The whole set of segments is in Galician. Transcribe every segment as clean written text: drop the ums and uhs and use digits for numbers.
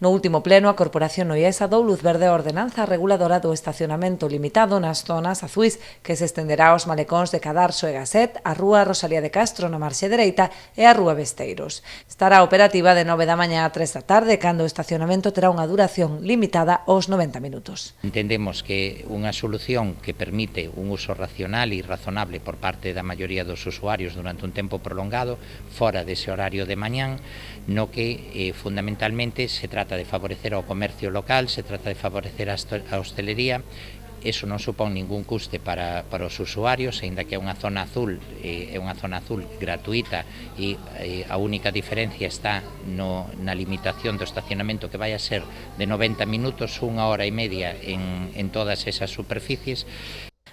No último pleno, a Corporación Noiesa dou luz verde a ordenanza reguladora do estacionamento limitado nas zonas azuis, que se estenderá aos malecóns de Cadarso e Gasset, a Rúa Rosalía de Castro na marxe dereita e a Rúa Besteiros. Estará operativa de 9 da mañá a 3 da tarde, cando o estacionamento terá unha duración limitada aos 90 minutos. Entendemos que unha solución que permite un uso racional e razonable por parte da maioría dos usuarios durante un tempo prolongado, fora dese horario de mañán, no que fundamentalmente se trata de favorecer ao comercio local, se trata de favorecer a hostelería. Eso non supón ningún custe para os usuarios, aínda que é unha zona azul gratuita e a única diferencia está na limitación do estacionamento, que vai a ser de 90 minutos, 1 hora e media en todas esas superficies.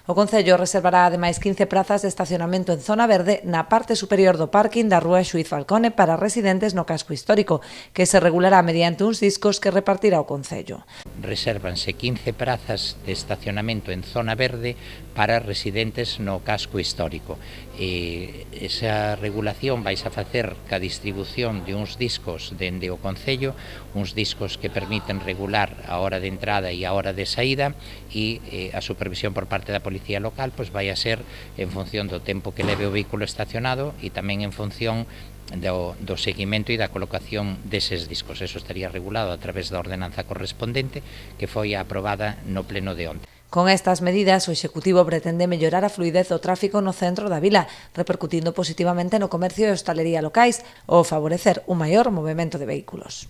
O Concello reservará ademais 15 prazas de estacionamento en zona verde na parte superior do parking da Rúa Xuiz Falcone para residentes no casco histórico, que se regulará mediante uns discos que repartirá o Concello. Resérvanse 15 prazas de estacionamento en zona verde para residentes no casco histórico. Esa regulación vais a facer ca distribución de uns discos dende o Concello, uns discos que permiten regular a hora de entrada e a hora de saída, e a supervisión por parte da Policía Local pois vai a ser en función do tempo que leve o vehículo estacionado e tamén en función do seguimento e da colocación deses discos. Eso estaría regulado a través da ordenanza correspondente que foi aprobada no pleno de onte. Con estas medidas, o Executivo pretende mellorar a fluidez do tráfico no centro da vila, repercutindo positivamente no comercio e hostalería locais ou favorecer un maior movemento de vehículos.